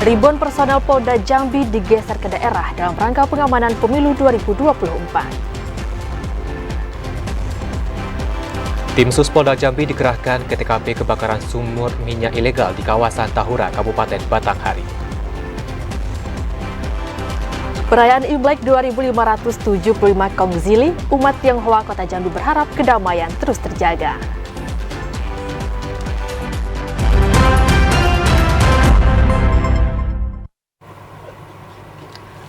Ribuan personel Polda Jambi digeser ke daerah dalam rangka pengamanan pemilu 2024. Tim Sus Polda Jambi dikerahkan ke TKP kebakaran sumur minyak ilegal di kawasan Tahura, Kabupaten Batanghari. Perayaan Imlek 2575 Kaum Zili, umat Tionghoa Kota Jambi berharap kedamaian terus terjaga.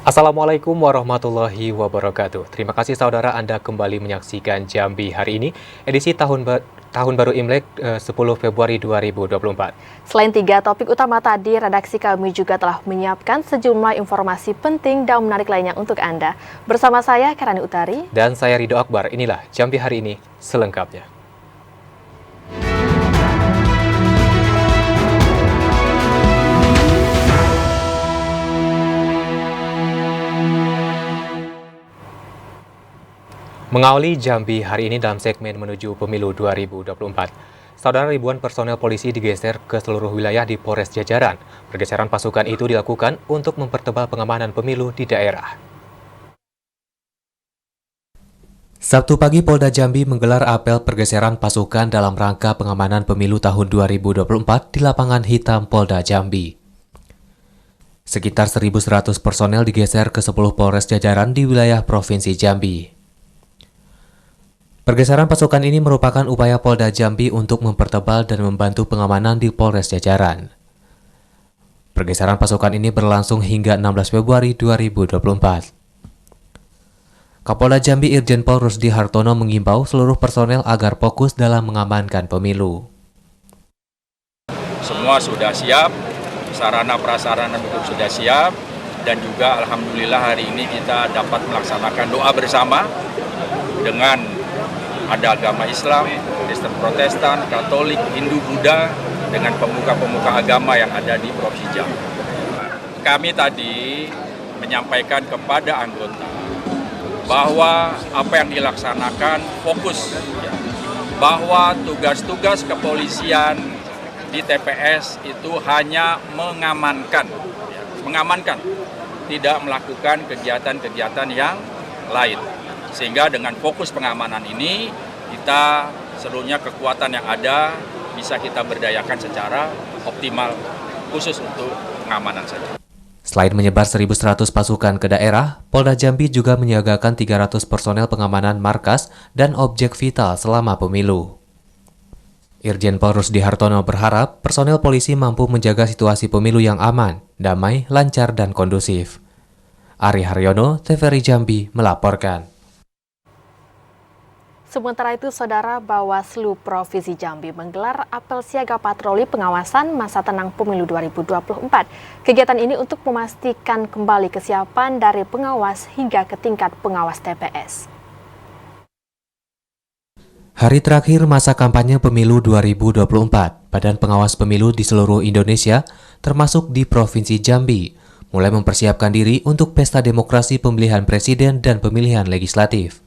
Assalamualaikum warahmatullahi wabarakatuh. Terima kasih saudara Anda kembali menyaksikan Jambi hari ini, edisi tahun baru Imlek 10 Februari 2024. Selain 3 topik utama tadi, redaksi kami juga telah menyiapkan sejumlah informasi penting dan menarik lainnya untuk Anda. Bersama saya, Karani Utari. Dan saya Ridho Akbar. Inilah Jambi hari ini selengkapnya. Mengawali Jambi hari ini dalam segmen menuju pemilu 2024. Saudara, ribuan personel polisi digeser ke seluruh wilayah di Polres Jajaran. Pergeseran pasukan itu dilakukan untuk mempertebal pengamanan pemilu di daerah. Sabtu pagi Polda Jambi menggelar apel pergeseran pasukan dalam rangka pengamanan pemilu tahun 2024 di lapangan hitam Polda Jambi. Sekitar 1.100 personel digeser ke 10 Polres Jajaran di wilayah Provinsi Jambi. Pergeseran pasukan ini merupakan upaya Polda Jambi untuk mempertebal dan membantu pengamanan di Polres Jajaran. Pergeseran pasukan ini berlangsung hingga 16 Februari 2024. Kapolda Jambi Irjen Pol Rusdi Hartono mengimbau seluruh personel agar fokus dalam mengamankan pemilu. Semua sudah siap, sarana prasarana pendukung sudah siap, dan juga alhamdulillah hari ini kita dapat melaksanakan doa bersama dengan ada agama Islam, Kristen Protestan, Katolik, Hindu, Buddha, dengan pemuka-pemuka agama yang ada di Provinsi Jambi. Kami tadi menyampaikan kepada anggota bahwa apa yang dilaksanakan fokus, bahwa tugas-tugas kepolisian di TPS itu hanya mengamankan, tidak melakukan kegiatan-kegiatan yang lain. Sehingga dengan fokus pengamanan ini, kita seluruhnya kekuatan yang ada bisa kita berdayakan secara optimal, khusus untuk pengamanan saja. Selain menyebar 1.100 pasukan ke daerah, Polda Jambi juga menyiagakan 300 personel pengamanan markas dan objek vital selama pemilu. Irjen Pol Rusdi Hartono berharap personel polisi mampu menjaga situasi pemilu yang aman, damai, lancar, dan kondusif. Ari Haryono, TVRI Jambi, melaporkan. Sementara itu, Saudara, Bawaslu Provinsi Jambi menggelar apel siaga patroli pengawasan masa tenang pemilu 2024. Kegiatan ini untuk memastikan kembali kesiapan dari pengawas hingga ke tingkat pengawas TPS. Hari terakhir masa kampanye pemilu 2024, Badan Pengawas Pemilu di seluruh Indonesia, termasuk di Provinsi Jambi, mulai mempersiapkan diri untuk pesta demokrasi pemilihan presiden dan pemilihan legislatif.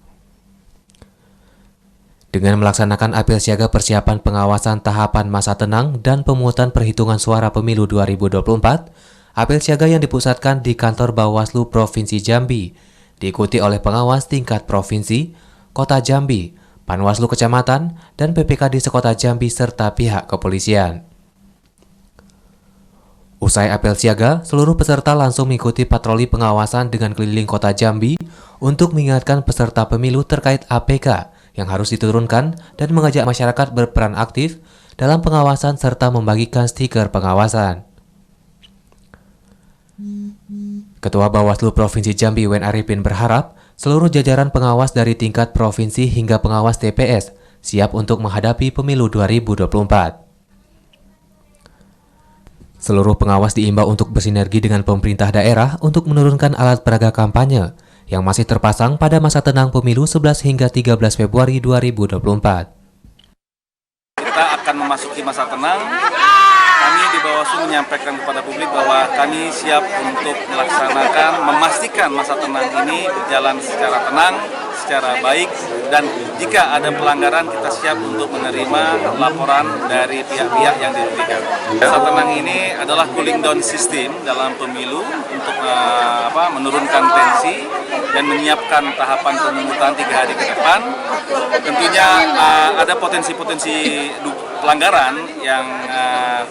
Dengan melaksanakan apel siaga persiapan pengawasan tahapan masa tenang dan pemungutan perhitungan suara pemilu 2024, apel siaga yang dipusatkan di kantor Bawaslu Provinsi Jambi, diikuti oleh pengawas tingkat provinsi, Kota Jambi, Panwaslu Kecamatan, dan PPKD Sekota Jambi serta pihak kepolisian. Usai apel siaga, seluruh peserta langsung mengikuti patroli pengawasan dengan keliling Kota Jambi untuk mengingatkan peserta pemilu terkait APK yang harus diturunkan dan mengajak masyarakat berperan aktif dalam pengawasan serta membagikan stiker pengawasan. Ketua Bawaslu Provinsi Jambi Wen Arifin berharap seluruh jajaran pengawas dari tingkat provinsi hingga pengawas TPS siap untuk menghadapi pemilu 2024. Seluruh pengawas diimbau untuk bersinergi dengan pemerintah daerah untuk menurunkan alat peraga kampanye yang masih terpasang pada masa tenang pemilu 11 hingga 13 Februari 2024. Kita akan memasuki masa tenang. Kami di Bawaslu menyampaikan kepada publik bahwa kami siap untuk memastikan masa tenang ini berjalan secara tenang, secara baik, dan jika ada pelanggaran kita siap untuk menerima laporan dari pihak-pihak yang dirugikan. Masa tenang ini adalah cooling down system dalam pemilu untuk menurunkan tensi dan menyiapkan tahapan pemungutan 3 hari ke depan. Tentunya ada potensi-potensi pelanggaran yang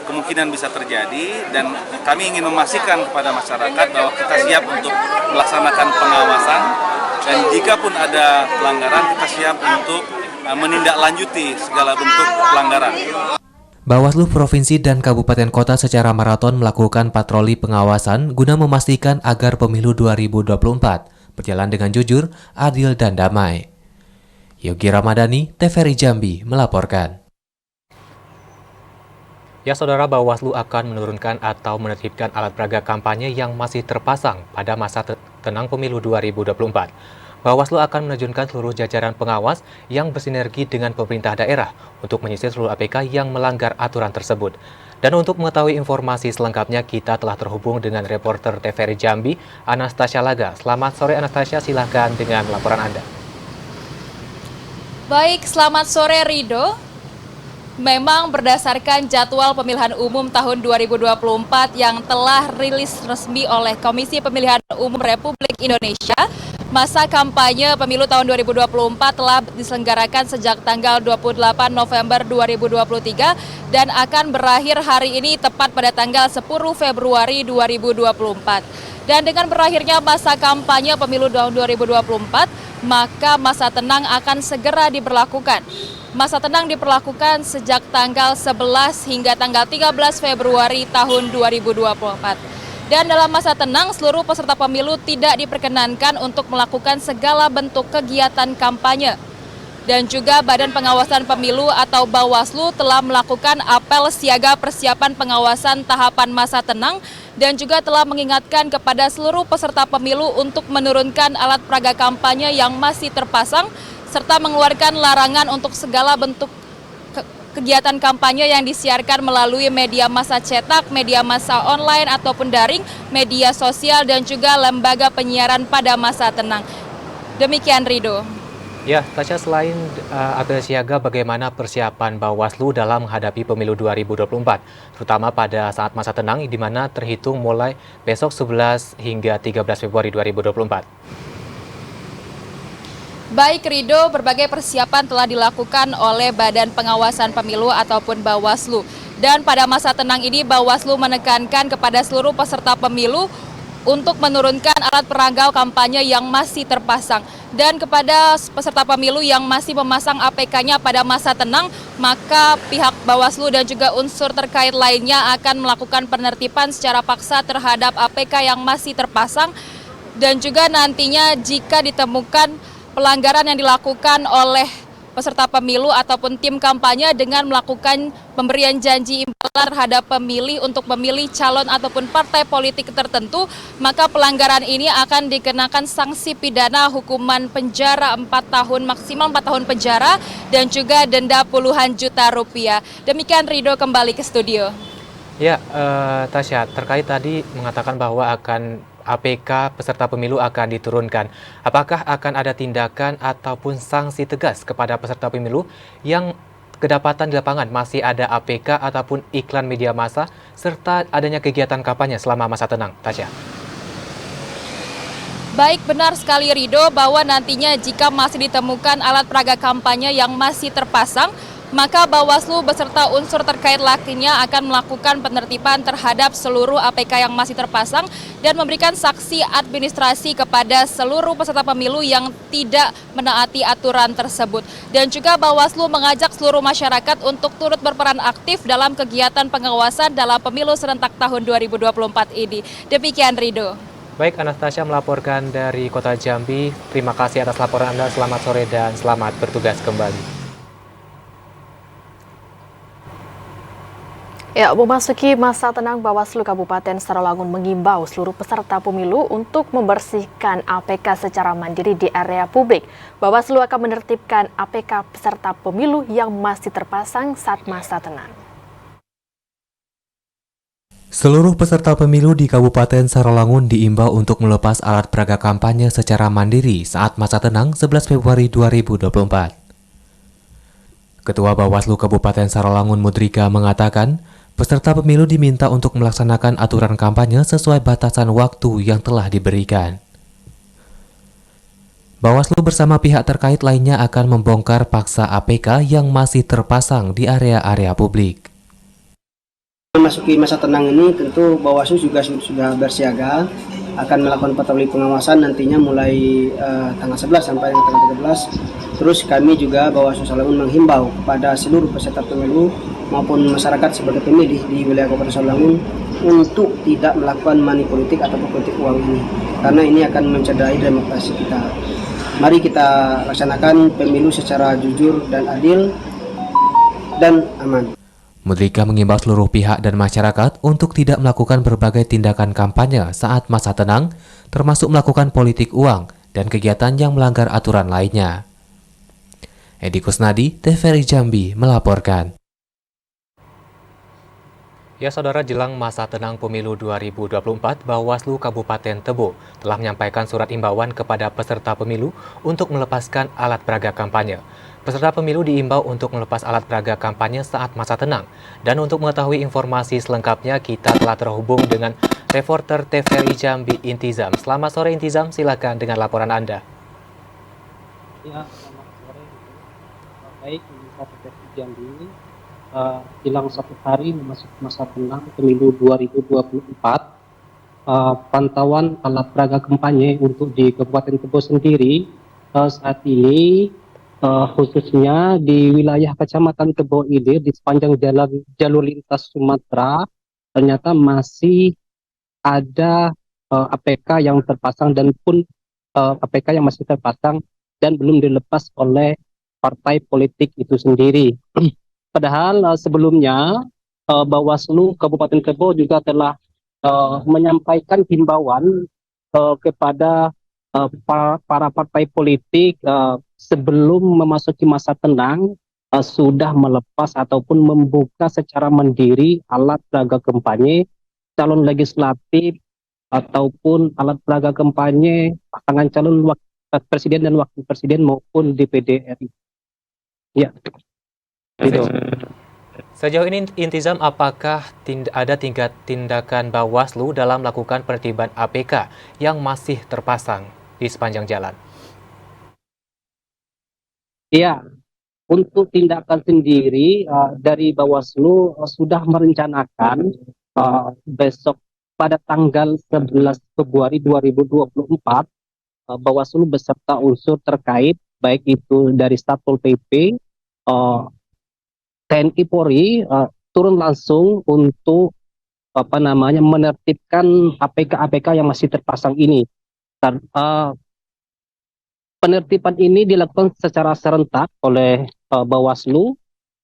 kemungkinan bisa terjadi, dan kami ingin memastikan kepada masyarakat bahwa kita siap untuk melaksanakan pengawasan, dan jika pun ada pelanggaran kita siap untuk menindaklanjuti segala bentuk pelanggaran. Bawaslu Provinsi dan Kabupaten Kota secara maraton melakukan patroli pengawasan guna memastikan agar pemilu 2024 berjalan dengan jujur, adil, dan damai. Yogi Ramadhani, TVRI Jambi, melaporkan. Ya, Saudara, Bawaslu akan menurunkan atau menertibkan alat peraga kampanye yang masih terpasang pada masa tenang pemilu 2024. Bawaslu akan menerjunkan seluruh jajaran pengawas yang bersinergi dengan pemerintah daerah untuk menyisir seluruh APK yang melanggar aturan tersebut. Dan untuk mengetahui informasi selengkapnya, kita telah terhubung dengan reporter TVRI Jambi, Anastasia Laga. Selamat sore, Anastasia, silahkan dengan laporan Anda. Baik, selamat sore Rido. Memang berdasarkan jadwal pemilihan umum tahun 2024 yang telah rilis resmi oleh Komisi Pemilihan Umum Republik Indonesia, masa kampanye pemilu tahun 2024 telah diselenggarakan sejak tanggal 28 November 2023 dan akan berakhir hari ini tepat pada tanggal 10 Februari 2024. Dan dengan berakhirnya masa kampanye pemilu tahun 2024, maka masa tenang akan segera diberlakukan. Masa tenang diberlakukan sejak tanggal 11 hingga tanggal 13 Februari tahun 2024. Dan dalam masa tenang, seluruh peserta pemilu tidak diperkenankan untuk melakukan segala bentuk kegiatan kampanye. Dan juga Badan Pengawasan Pemilu atau Bawaslu telah melakukan apel siaga persiapan pengawasan tahapan masa tenang dan juga telah mengingatkan kepada seluruh peserta pemilu untuk menurunkan alat peraga kampanye yang masih terpasang serta mengeluarkan larangan untuk segala bentuk kegiatan kampanye yang disiarkan melalui media massa cetak, media massa online ataupun daring, media sosial dan juga lembaga penyiaran pada masa tenang. Demikian Rido. Ya, Tasya, selain apel siaga, bagaimana persiapan Bawaslu dalam menghadapi pemilu 2024, terutama pada saat masa tenang di mana terhitung mulai besok 11 hingga 13 Februari 2024? Baik Rido, berbagai persiapan telah dilakukan oleh Badan Pengawasan Pemilu ataupun Bawaslu. Dan pada masa tenang ini Bawaslu menekankan kepada seluruh peserta pemilu untuk menurunkan alat peraga kampanye yang masih terpasang. Dan kepada peserta pemilu yang masih memasang APK-nya pada masa tenang, maka pihak Bawaslu dan juga unsur terkait lainnya akan melakukan penertiban secara paksa terhadap APK yang masih terpasang. Dan juga nantinya jika ditemukan pelanggaran yang dilakukan oleh peserta pemilu ataupun tim kampanye dengan melakukan pemberian janji imbalan terhadap pemilih untuk memilih calon ataupun partai politik tertentu, maka pelanggaran ini akan dikenakan sanksi pidana hukuman penjara 4 tahun, maksimal 4 tahun penjara dan juga denda puluhan juta rupiah. Demikian Rido, kembali ke studio. Ya, Tasya, terkait tadi mengatakan bahwa APK peserta pemilu akan diturunkan. Apakah akan ada tindakan ataupun sanksi tegas kepada peserta pemilu yang kedapatan di lapangan masih ada APK ataupun iklan media massa serta adanya kegiatan kampanye selama masa tenang, Tasya? Baik, benar sekali Rido bahwa nantinya jika masih ditemukan alat peraga kampanye yang masih terpasang, maka Bawaslu beserta unsur terkait lainnya akan melakukan penertiban terhadap seluruh APK yang masih terpasang dan memberikan sanksi administrasi kepada seluruh peserta pemilu yang tidak menaati aturan tersebut. Dan juga Bawaslu mengajak seluruh masyarakat untuk turut berperan aktif dalam kegiatan pengawasan dalam pemilu serentak tahun 2024 ini. Demikian Rido. Baik, Anastasia melaporkan dari Kota Jambi. Terima kasih atas laporan Anda. Selamat sore dan selamat bertugas kembali. Ya, memasuki masa tenang, Bawaslu Kabupaten Sarawangun mengimbau seluruh peserta pemilu untuk membersihkan APK secara mandiri di area publik. Bawaslu akan menertibkan APK peserta pemilu yang masih terpasang saat masa tenang. Seluruh peserta pemilu di Kabupaten Sarawangun diimbau untuk melepas alat peraga kampanye secara mandiri saat masa tenang 11 Februari 2024. Ketua Bawaslu Kabupaten Sarawangun Mudrika mengatakan, peserta pemilu diminta untuk melaksanakan aturan kampanye sesuai batasan waktu yang telah diberikan. Bawaslu bersama pihak terkait lainnya akan membongkar paksa APK yang masih terpasang di area-area publik. Memasuki masa tenang ini tentu Bawaslu juga sudah bersiaga akan melakukan patroli pengawasan nantinya mulai tanggal 11 sampai dengan tanggal 13. Terus kami juga Bawaslu Sarawangun menghimbau kepada seluruh peserta pemilu maupun masyarakat sebagai pemilih di wilayah Kabupaten Sarawangun untuk tidak melakukan money politik ataupun politik uang ini karena ini akan mencederai demokrasi kita. Mari kita laksanakan pemilu secara jujur dan adil dan aman. Mudrika mengimbau seluruh pihak dan masyarakat untuk tidak melakukan berbagai tindakan kampanye saat masa tenang, termasuk melakukan politik uang dan kegiatan yang melanggar aturan lainnya. Edi Kusnadi, TVRI Jambi, melaporkan. Ya saudara, jelang masa tenang pemilu 2024, Bawaslu Kabupaten Tebo telah menyampaikan surat imbauan kepada peserta pemilu untuk melepaskan alat peraga kampanye. Peserta pemilu diimbau untuk melepas alat peraga kampanye saat masa tenang. Dan untuk mengetahui informasi selengkapnya, kita telah terhubung dengan reporter TVRI Jambi Intizam. Selamat sore Intizam, silakan dengan laporan Anda. Ya, selamat sore. Baik, pemirsa TVRI Jambi, jelang 1 hari memasuki masa tenang pemilu 2024, pantauan alat peraga kampanye untuk di Kabupaten Tebo sendiri saat ini khususnya di wilayah Kecamatan Tebo Ilir di sepanjang jalur lintas Sumatera ternyata masih ada APK yang terpasang dan pun APK yang masih terpasang dan belum dilepas oleh partai politik itu sendiri. Padahal sebelumnya Bawaslu Kabupaten Tebo juga telah menyampaikan himbauan kepada para partai politik sebelum memasuki masa tenang sudah melepas ataupun membuka secara mandiri alat peraga kampanye calon legislatif ataupun alat peraga kampanye pasangan calon presiden dan wakil presiden maupun DPD RI. Ya. Gitu. Sejauh ini Intizam, apakah ada tindakan Bawaslu dalam melakukan penertiban APK yang masih terpasang di sepanjang jalan? Iya, untuk tindakan sendiri dari Bawaslu sudah merencanakan besok pada tanggal 11 Februari 2024 Bawaslu beserta unsur terkait baik itu dari Satpol PP, TNI Polri turun langsung untuk menertibkan APK-APK yang masih terpasang ini. Penertiban ini dilakukan secara serentak oleh Bawaslu,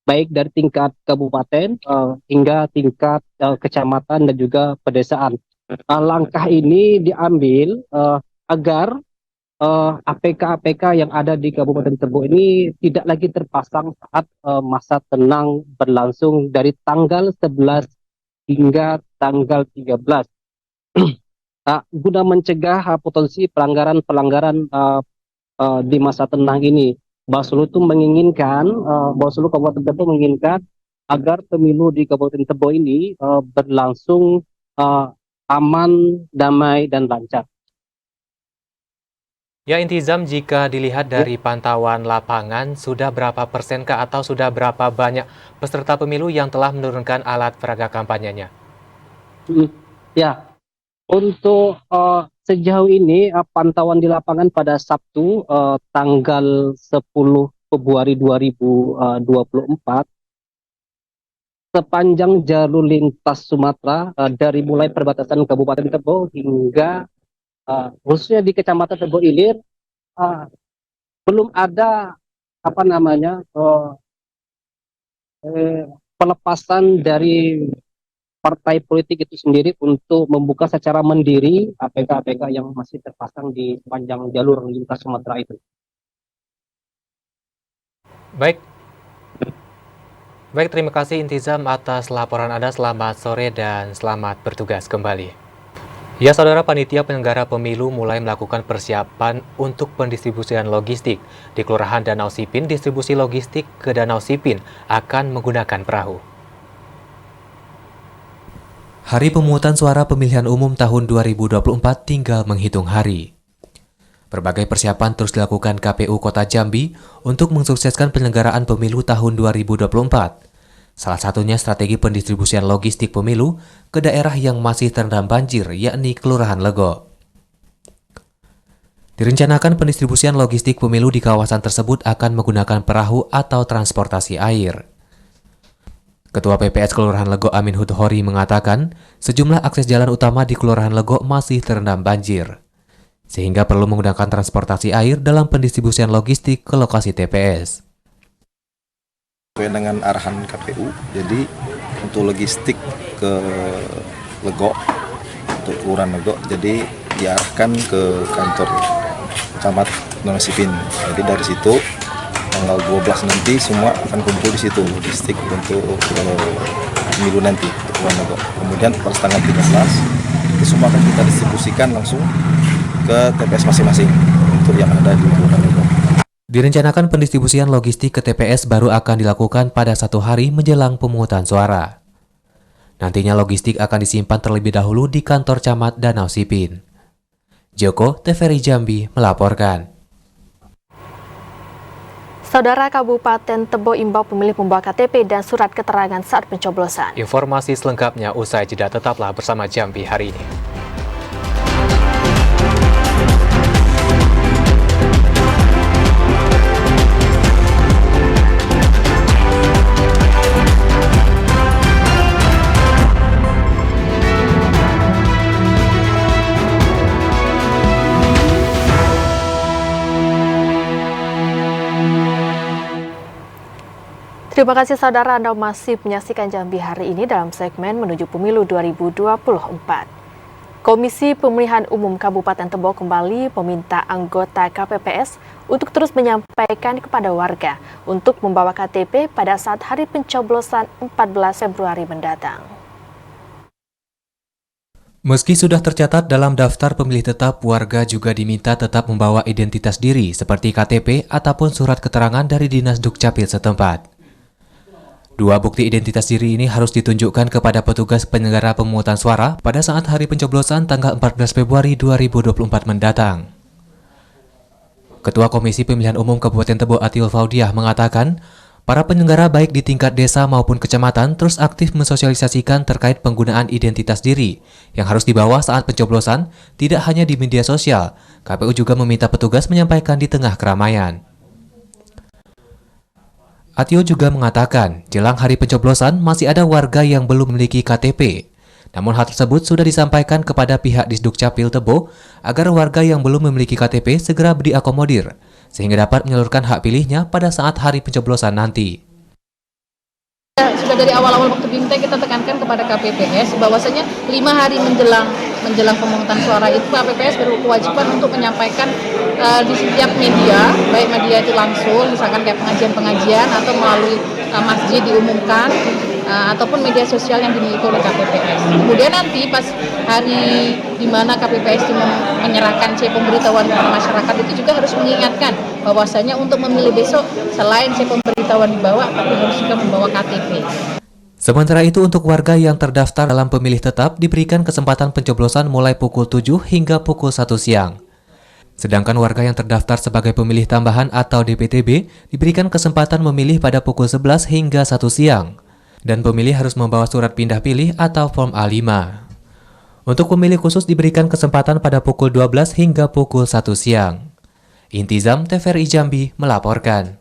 baik dari tingkat kabupaten hingga tingkat kecamatan dan juga pedesaan. Langkah ini diambil agar APK-APK yang ada di Kabupaten Tebo ini tidak lagi terpasang saat masa tenang berlangsung dari tanggal 11 hingga tanggal 13. Guna mencegah potensi pelanggaran-pelanggaran di masa tenang ini, Bawaslu itu menginginkan, Bawaslu Kabupaten Tebo menginginkan agar pemilu di Kabupaten Tebo ini berlangsung aman, damai, dan lancar. Ya Intizam, jika dilihat dari pantauan lapangan, sudah berapa persenkah atau sudah berapa banyak peserta pemilu yang telah menurunkan alat peraga kampanyenya? Ya, untuk sejauh ini pantauan di lapangan pada Sabtu tanggal 10 Februari 2024 sepanjang jalur lintas Sumatera dari mulai perbatasan Kabupaten Tebo hingga khususnya di Kecamatan Tebo Ilir belum ada pelepasan dari partai politik itu sendiri untuk membuka secara mandiri APK-APK yang masih terpasang di sepanjang jalur lintas Sumatera itu. Baik. Baik, terima kasih Intizam atas laporan Anda. Selamat sore dan selamat bertugas kembali. Ya, Saudara, panitia penyelenggara pemilu mulai melakukan persiapan untuk pendistribusian logistik. Di Kelurahan Danau Sipin, distribusi logistik ke Danau Sipin akan menggunakan perahu. Hari pemungutan suara pemilihan umum tahun 2024 tinggal menghitung hari. Berbagai persiapan terus dilakukan KPU Kota Jambi untuk mensukseskan penyelenggaraan pemilu tahun 2024. Salah satunya strategi pendistribusian logistik pemilu ke daerah yang masih terendam banjir, yakni Kelurahan Lego. Direncanakan pendistribusian logistik pemilu di kawasan tersebut akan menggunakan perahu atau transportasi air. Ketua PPS Kelurahan Lego Amin Huthori mengatakan, sejumlah akses jalan utama di Kelurahan Lego masih terendam banjir, sehingga perlu menggunakan transportasi air dalam pendistribusian logistik ke lokasi TPS. Sesuai dengan arahan KPU, jadi untuk logistik ke Lego, untuk Kelurahan Lego, jadi diarahkan ke kantor Camat Danau Sipin. Jadi dari situ tanggal 12 nanti semua akan kumpul di situ logistik untuk pemilu nanti untuk Kelurahan Lego. Kemudian pada tanggal 13 itu semua akan kita distribusikan langsung ke TPS masing-masing untuk yang ada di Kelurahan Lego. Direncanakan pendistribusian logistik ke TPS baru akan dilakukan pada 1 hari menjelang pemungutan suara. Nantinya logistik akan disimpan terlebih dahulu di kantor Camat Danau Sipin. Joko, TVRI Jambi melaporkan. Saudara, Kabupaten Tebo imbau pemilih membawa KTP dan surat keterangan saat pencoblosan. Informasi selengkapnya usai jeda, tetaplah bersama Jambi hari ini. Terima kasih saudara, Anda masih menyaksikan Jambi hari ini dalam segmen menuju pemilu 2024. Komisi Pemilihan Umum Kabupaten Tebo kembali meminta anggota KPPS untuk terus menyampaikan kepada warga untuk membawa KTP pada saat hari pencoblosan 14 Februari mendatang. Meski sudah tercatat dalam daftar pemilih tetap, warga juga diminta tetap membawa identitas diri seperti KTP ataupun surat keterangan dari Dinas Dukcapil setempat. Dua bukti identitas diri ini harus ditunjukkan kepada petugas penyelenggara pemungutan suara pada saat hari pencoblosan tanggal 14 Februari 2024 mendatang. Ketua Komisi Pemilihan Umum Kabupaten Tebo Atiul Faudiah mengatakan, para penyelenggara baik di tingkat desa maupun kecamatan terus aktif mensosialisasikan terkait penggunaan identitas diri yang harus dibawa saat pencoblosan, tidak hanya di media sosial. KPU juga meminta petugas menyampaikan di tengah keramaian. Atio juga mengatakan, jelang hari pencoblosan masih ada warga yang belum memiliki KTP. Namun hal tersebut sudah disampaikan kepada pihak Disdukcapil Tebo agar warga yang belum memiliki KTP segera diakomodir, sehingga dapat menyalurkan hak pilihnya pada saat hari pencoblosan nanti. Sudah dari awal-awal waktu bintang kita tekankan kepada KPPS bahwasanya 5 hari menjelang pemungutan suara itu KPPS berkewajiban untuk menyampaikan di setiap media, baik media itu langsung, misalkan kayak pengajian atau melalui masjid diumumkan, ataupun media sosial yang dimiliki oleh KPPS. Kemudian nanti pas hari di mana KPPS itu menyerahkan pemberitahuan kepada masyarakat itu juga harus mengingatkan bahwasanya untuk memilih besok selain pemberitahuan dibawa, tapi harus juga membawa KTP. Sementara itu untuk warga yang terdaftar dalam pemilih tetap diberikan kesempatan pencoblosan mulai pukul 7 hingga pukul 1 siang. Sedangkan warga yang terdaftar sebagai pemilih tambahan atau DPTB diberikan kesempatan memilih pada pukul 11 hingga 1 siang. Dan pemilih harus membawa surat pindah pilih atau form A5. Untuk pemilih khusus diberikan kesempatan pada pukul 12 hingga pukul 1 siang. Intizam, TVRI Jambi melaporkan.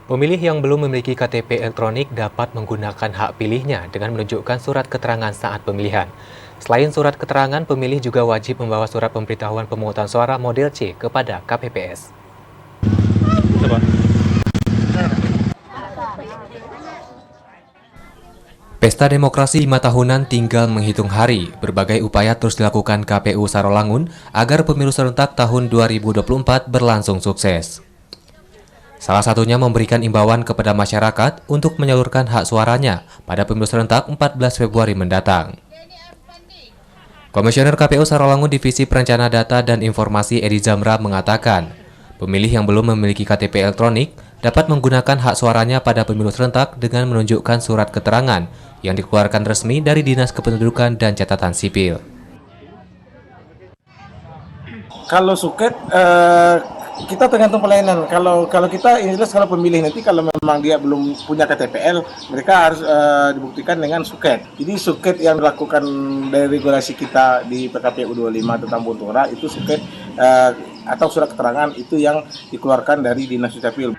Pemilih yang belum memiliki KTP elektronik dapat menggunakan hak pilihnya dengan menunjukkan surat keterangan saat pemilihan. Selain surat keterangan, pemilih juga wajib membawa surat pemberitahuan pemungutan suara model C kepada KPPS. Pesta Demokrasi 5 tahunan tinggal menghitung hari. Berbagai upaya terus dilakukan KPU Sarolangun agar pemilu serentak tahun 2024 berlangsung sukses. Salah satunya memberikan imbauan kepada masyarakat untuk menyalurkan hak suaranya pada pemilu serentak 14 Februari mendatang. Komisioner KPU Sarawangun Divisi Perencana Data dan Informasi Edi Zamra mengatakan, pemilih yang belum memiliki KTP elektronik dapat menggunakan hak suaranya pada pemilu serentak dengan menunjukkan surat keterangan yang dikeluarkan resmi dari Dinas Kependudukan dan Catatan Sipil. Kalau suket, kita tergantung pelayanan. Kalau kita ini jelas kalau pemilih nanti kalau memang dia belum punya KTPL, mereka harus dibuktikan dengan suket. Jadi suket yang dilakukan dari regulasi kita di PKPU 25 tentang Buntura itu suket atau surat keterangan itu yang dikeluarkan dari Dinas Dukcapil.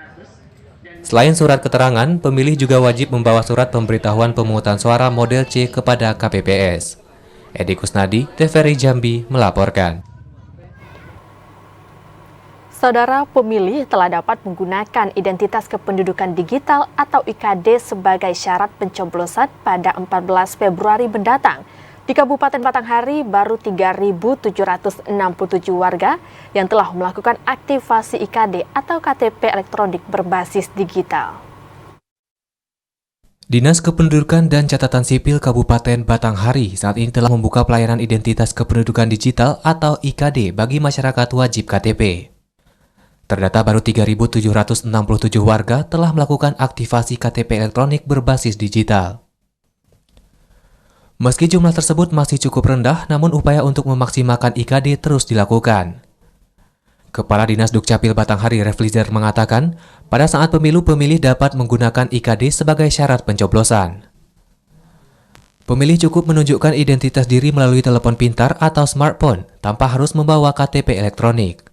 Selain surat keterangan, pemilih juga wajib membawa surat pemberitahuan pemungutan suara model C kepada KPPS. Edi Kusnadi, TVRI Jambi melaporkan. Saudara pemilih telah dapat menggunakan identitas kependudukan digital atau IKD sebagai syarat pencoblosan pada 14 Februari mendatang. Di Kabupaten Batanghari baru 3.767 warga yang telah melakukan aktivasi IKD atau KTP elektronik berbasis digital. Dinas Kependudukan dan Catatan Sipil Kabupaten Batanghari saat ini telah membuka pelayanan identitas kependudukan digital atau IKD bagi masyarakat wajib KTP. Terdata baru 3.767 warga telah melakukan aktivasi KTP elektronik berbasis digital. Meski jumlah tersebut masih cukup rendah, namun upaya untuk memaksimalkan IKD terus dilakukan. Kepala Dinas Dukcapil Batanghari Reflizer mengatakan, pada saat pemilu, pemilih dapat menggunakan IKD sebagai syarat pencoblosan. Pemilih cukup menunjukkan identitas diri melalui telepon pintar atau smartphone tanpa harus membawa KTP elektronik.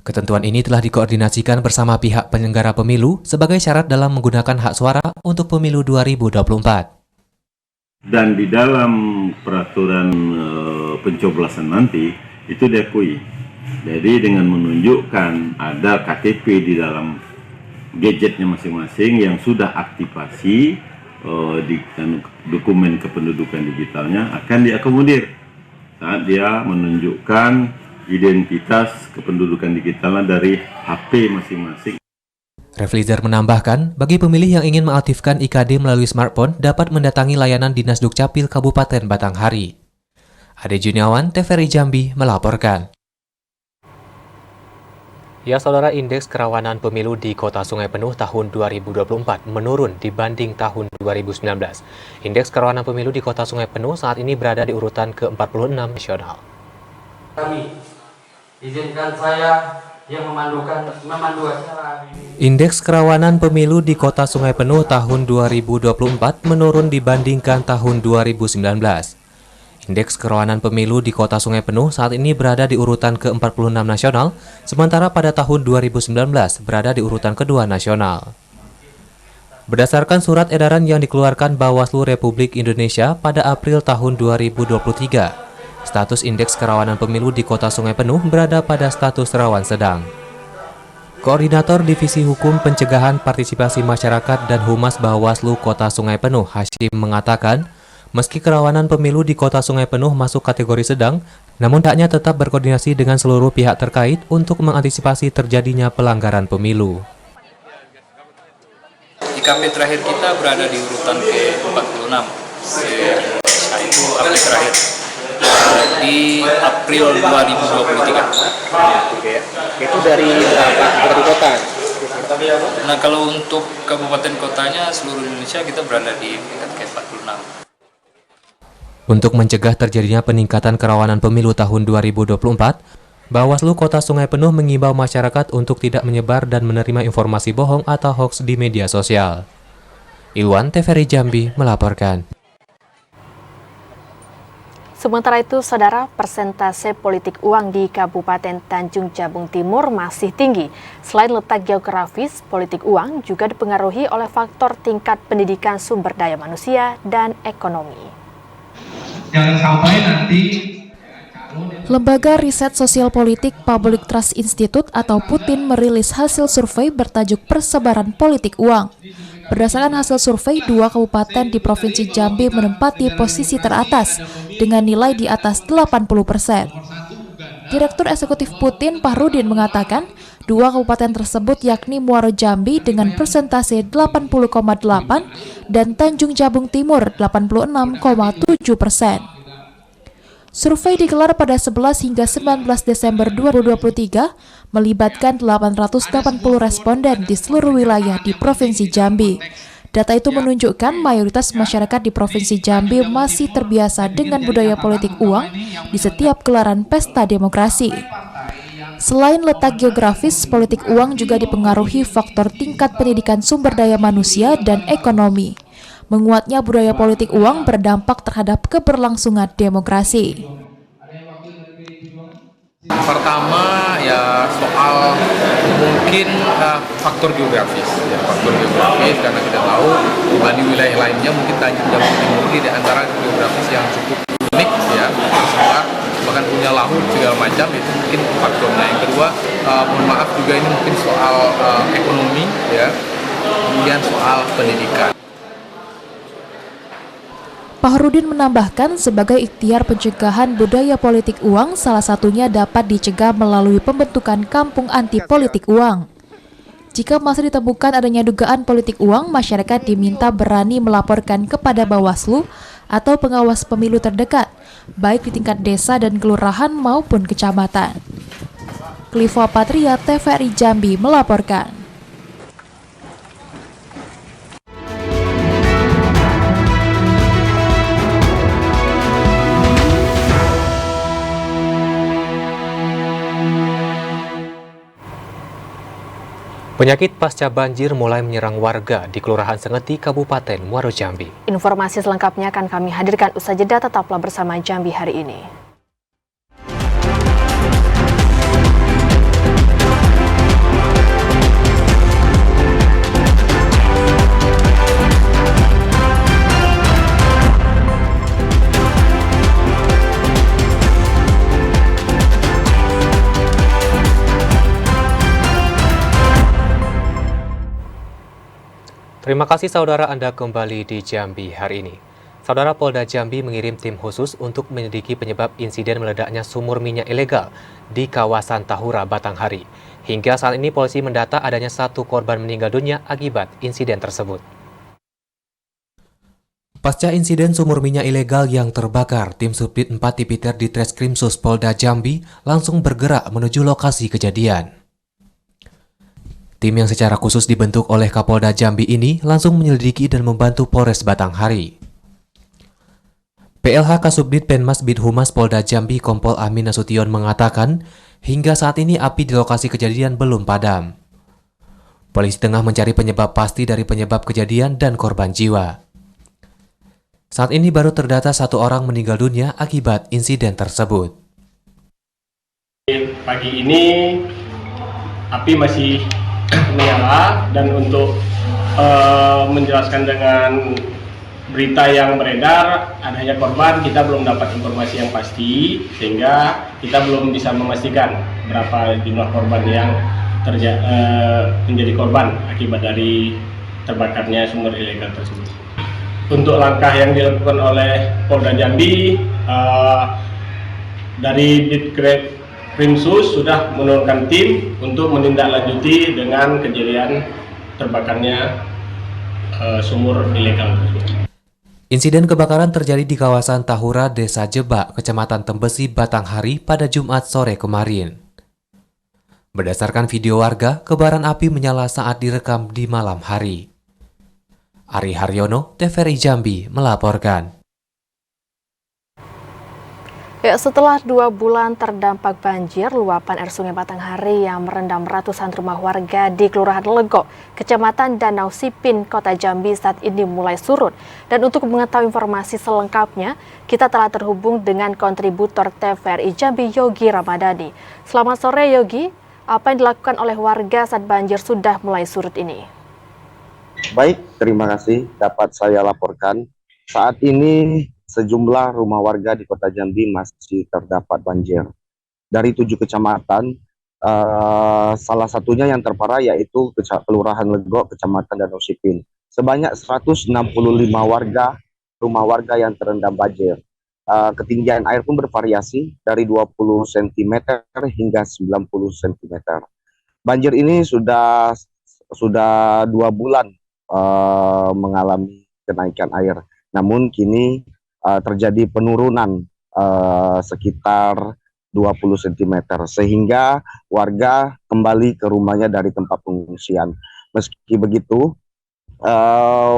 Ketentuan ini telah dikoordinasikan bersama pihak penyelenggara pemilu sebagai syarat dalam menggunakan hak suara untuk pemilu 2024. Dan di dalam peraturan pencoblosan nanti itu diakui. Jadi dengan menunjukkan ada KTP di dalam gadgetnya masing-masing yang sudah aktivasi di dokumen kependudukan digitalnya akan diakomodir saat dia menunjukkan identitas kependudukan digitalnya dari HP masing-masing. Reflizer menambahkan, bagi pemilih yang ingin mengaktifkan IKD melalui smartphone dapat mendatangi layanan Dinas Dukcapil Kabupaten Batanghari. Ade Juniawan, TVRI Jambi melaporkan. Ya, saudara, indeks kerawanan pemilu di Kota Sungai Penuh tahun 2024 menurun dibanding tahun 2019. Indeks kerawanan pemilu di Kota Sungai Penuh saat ini berada di urutan ke-46 nasional. Izinkan saya yang memandu acara hari ini. Indeks kerawanan pemilu di Kota Sungai Penuh tahun 2024 menurun dibandingkan tahun 2019. Indeks kerawanan pemilu di Kota Sungai Penuh saat ini berada di urutan ke-46 nasional, sementara pada tahun 2019 berada di urutan kedua nasional. Berdasarkan surat edaran yang dikeluarkan Bawaslu Republik Indonesia pada April tahun 2023, status indeks kerawanan pemilu di Kota Sungai Penuh berada pada status rawan sedang. Koordinator Divisi Hukum Pencegahan Partisipasi Masyarakat dan Humas Bawaslu Kota Sungai Penuh, Hashim, mengatakan, meski kerawanan pemilu di Kota Sungai Penuh masuk kategori sedang, namun hendaknya tetap berkoordinasi dengan seluruh pihak terkait untuk mengantisipasi terjadinya pelanggaran pemilu. IKP terakhir kita berada di urutan ke-46. Itu update terakhir. Di April 2023. Oke. Itu dari berapa kota? Nah, kalau untuk kabupaten kotanya seluruh Indonesia kita berada di tingkat ke-46. Untuk mencegah terjadinya peningkatan kerawanan pemilu tahun 2024, Bawaslu Kota Sungai Penuh mengimbau masyarakat untuk tidak menyebar dan menerima informasi bohong atau hoaks di media sosial. Ilwan, TVRI Jambi melaporkan. Sementara itu, saudara, persentase politik uang di Kabupaten Tanjung Jabung Timur masih tinggi. Selain letak geografis, politik uang juga dipengaruhi oleh faktor tingkat pendidikan sumber daya manusia dan ekonomi. Jangan sampai nanti Lembaga Riset Sosial Politik Public Trust Institute atau Putin merilis hasil survei bertajuk Persebaran Politik Uang. Berdasarkan hasil survei, 2 kabupaten di Provinsi Jambi menempati posisi teratas dengan nilai di atas 80%. Direktur Eksekutif Putin Pahrudin mengatakan, dua kabupaten tersebut yakni Muaro Jambi dengan persentase 80,8 dan Tanjung Jabung Timur 86,7%. Survei digelar pada 11 hingga 19 Desember 2023, melibatkan 880 responden di seluruh wilayah di Provinsi Jambi. Data itu menunjukkan mayoritas masyarakat di Provinsi Jambi masih terbiasa dengan budaya politik uang di setiap gelaran pesta demokrasi. Selain letak geografis, politik uang juga dipengaruhi faktor tingkat pendidikan sumber daya manusia dan ekonomi. Menguatnya budaya politik uang berdampak terhadap keberlangsungan demokrasi. Pertama ya soal mungkin faktor geografis, karena kita tahu dibanding wilayah lainnya mungkin Tanjung Jabung Timur ini di antara geografis yang cukup unik ya, tersebar, bahkan punya laut segala macam, itu mungkin faktornya. Yang kedua, mohon maaf juga ini mungkin soal ekonomi ya, kemudian soal pendidikan. Pahrudin menambahkan, sebagai ikhtiar pencegahan budaya politik uang, salah satunya dapat dicegah melalui pembentukan kampung anti politik uang. Jika masih ditemukan adanya dugaan politik uang, masyarakat diminta berani melaporkan kepada Bawaslu atau pengawas pemilu terdekat, baik di tingkat desa dan kelurahan maupun kecamatan. Kliva Patria, TVRI Jambi melaporkan. Penyakit pasca banjir mulai menyerang warga di Kelurahan Sengeti, Kabupaten Muaro Jambi. Informasi selengkapnya akan kami hadirkan usai jeda, tetaplah bersama Jambi hari ini. Terima kasih saudara, Anda kembali di Jambi hari ini. Saudara, Polda Jambi mengirim tim khusus untuk menyelidiki penyebab insiden meledaknya sumur minyak ilegal di kawasan Tahura, Batanghari. Hingga saat ini polisi mendata adanya 1 korban meninggal dunia akibat insiden tersebut. Pasca insiden sumur minyak ilegal yang terbakar, tim Subdit 4 Tipiter di Treskrimsus Polda Jambi langsung bergerak menuju lokasi kejadian. Tim yang secara khusus dibentuk oleh Kapolda Jambi ini langsung menyelidiki dan membantu Polres Batanghari. PLH Kasubdit Penmas Bidhumas Polda Jambi Kompol Amin Nasution mengatakan, hingga saat ini api di lokasi kejadian belum padam. Polisi tengah mencari penyebab pasti dari penyebab kejadian dan korban jiwa. Saat ini baru terdata 1 orang meninggal dunia akibat insiden tersebut. Pagi ini api masih menyala, dan untuk menjelaskan dengan berita yang beredar adanya korban, kita belum dapat informasi yang pasti, sehingga kita belum bisa memastikan berapa jumlah korban yang menjadi korban akibat dari terbakarnya sumur ilegal tersebut. Untuk langkah yang dilakukan oleh Polda Jambi, dari Ditkrimsus sudah menurunkan tim untuk menindaklanjuti dengan kejadian terbakarnya sumur ilegal tersebut. Insiden kebakaran terjadi di kawasan Tahura, Desa Jebak, Kecamatan Tembesi, Batanghari pada Jumat sore kemarin. Berdasarkan video warga, kebaran api menyala saat direkam di malam hari. Ari Haryono, TVRI Jambi melaporkan. Ya, setelah 2 bulan terdampak banjir, luapan air sungai Batanghari yang merendam ratusan rumah warga di Kelurahan Legok, Kecamatan Danau Sipin, Kota Jambi saat ini mulai surut. Dan untuk mengetahui informasi selengkapnya, kita telah terhubung dengan kontributor TVRI Jambi, Yogi Ramadhani. Selamat sore Yogi, apa yang dilakukan oleh warga saat banjir sudah mulai surut ini? Baik, terima kasih dapat saya laporkan. Saat ini sejumlah rumah warga di Kota Jambi masih terdapat banjir. Dari 7 kecamatan, salah satunya yang terparah yaitu Kelurahan Legok, Kecamatan Danau Sipin. Sebanyak 165 rumah warga yang terendam banjir. ketinggian air pun bervariasi dari 20 cm hingga 90 cm. Banjir ini sudah 2 bulan mengalami kenaikan air. Namun kini terjadi penurunan sekitar 20 cm sehingga warga kembali ke rumahnya dari tempat pengungsian. Meski begitu,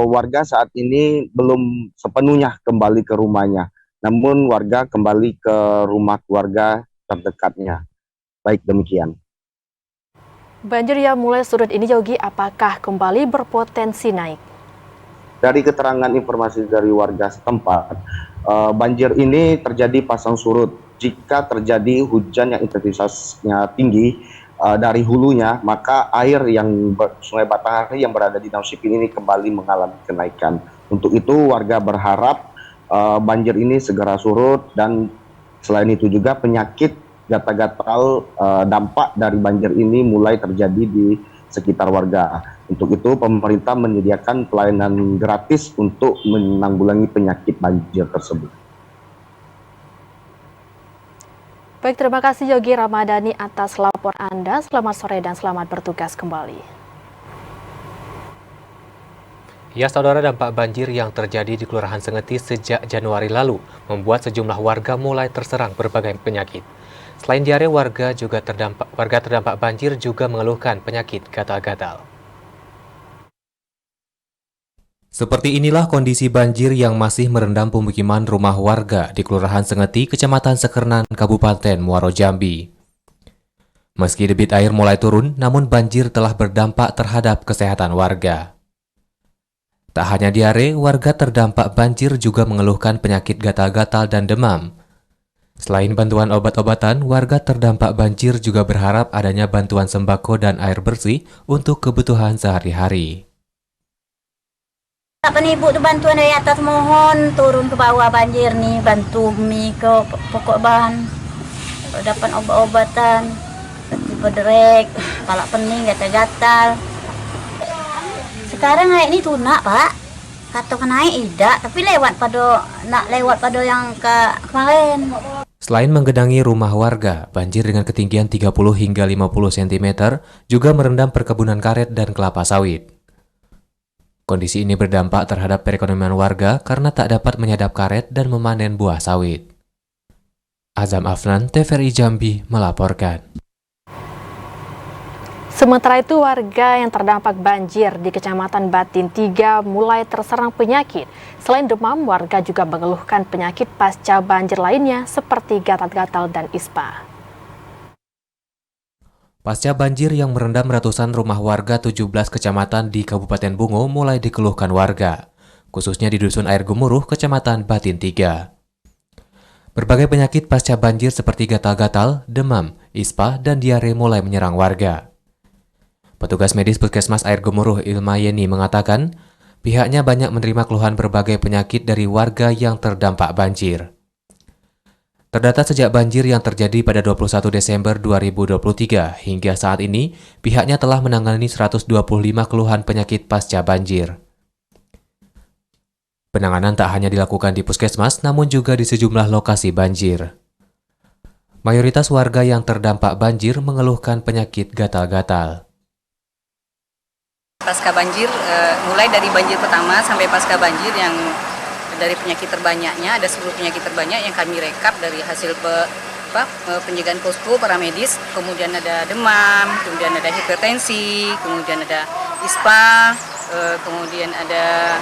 warga saat ini belum sepenuhnya kembali ke rumahnya, namun warga kembali ke rumah keluarga terdekatnya. Baik, demikian. Banjir yang mulai surut ini, Yogi, apakah kembali berpotensi naik? Dari keterangan informasi dari warga setempat, banjir ini terjadi pasang surut. Jika terjadi hujan yang intensitasnya tinggi dari hulunya, maka air yang Sungai Batanghari yang berada di Danau Sipin ini kembali mengalami kenaikan. Untuk itu warga berharap banjir ini segera surut, dan selain itu juga penyakit gatal-gatal dampak dari banjir ini mulai terjadi di sekitar warga. Untuk itu pemerintah menyediakan pelayanan gratis untuk menanggulangi penyakit banjir tersebut. Baik, terima kasih Yogi Ramadhani atas laporan Anda. Selamat sore dan selamat bertugas kembali. Ya, saudara, dampak banjir yang terjadi di Kelurahan Sengeti sejak Januari lalu membuat sejumlah warga mulai terserang berbagai penyakit. Selain diare, warga terdampak banjir juga mengeluhkan penyakit gatal-gatal. Seperti inilah kondisi banjir yang masih merendam pemukiman rumah warga di Kelurahan Sengeti, Kecamatan Sekernan, Kabupaten Muaro Jambi. Meski debit air mulai turun, namun banjir telah berdampak terhadap kesehatan warga. Tak hanya diare, warga terdampak banjir juga mengeluhkan penyakit gatal-gatal dan demam. Selain bantuan obat-obatan, warga terdampak banjir juga berharap adanya bantuan sembako dan air bersih untuk kebutuhan sehari-hari. Ibu tu bantuan dari atas, mohon turun ke bawah banjir nih, bantu mie ke pokok bahan, dapat obat-obatan, bederek, kepala pening, gatal-gatal. Sekarang naik ini tunak Pak, kata naik tidak, tapi lewat pada yang kemarin. Selain menggenangi rumah warga, banjir dengan ketinggian 30 hingga 50 cm juga merendam perkebunan karet dan kelapa sawit. Kondisi ini berdampak terhadap perekonomian warga karena tak dapat menyadap karet dan memanen buah sawit. Azam Afnan, TVRI Jambi melaporkan. Sementara itu, warga yang terdampak banjir di Kecamatan Batin 3 mulai terserang penyakit. Selain demam, warga juga mengeluhkan penyakit pasca banjir lainnya seperti gatal-gatal dan ispa. Pasca banjir yang merendam ratusan rumah warga 17 kecamatan di Kabupaten Bungo mulai dikeluhkan warga, khususnya di Dusun Air Gemuruh, Kecamatan Batin 3. Berbagai penyakit pasca banjir seperti gatal-gatal, demam, ispa, dan diare mulai menyerang warga. Petugas medis Puskesmas Air Gemuruh Ilma Yeni mengatakan, pihaknya banyak menerima keluhan berbagai penyakit dari warga yang terdampak banjir. Terdata sejak banjir yang terjadi pada 21 Desember 2023 hingga saat ini, pihaknya telah menangani 125 keluhan penyakit pasca banjir. Penanganan tak hanya dilakukan di puskesmas, namun juga di sejumlah lokasi banjir. Mayoritas warga yang terdampak banjir mengeluhkan penyakit gatal-gatal. Pasca banjir, mulai dari banjir pertama sampai pasca banjir yang dari penyakit terbanyaknya, ada 10 penyakit terbanyak yang kami rekap dari hasil penjagaan posko para medis, kemudian ada demam, kemudian ada hipertensi, kemudian ada ispa, kemudian ada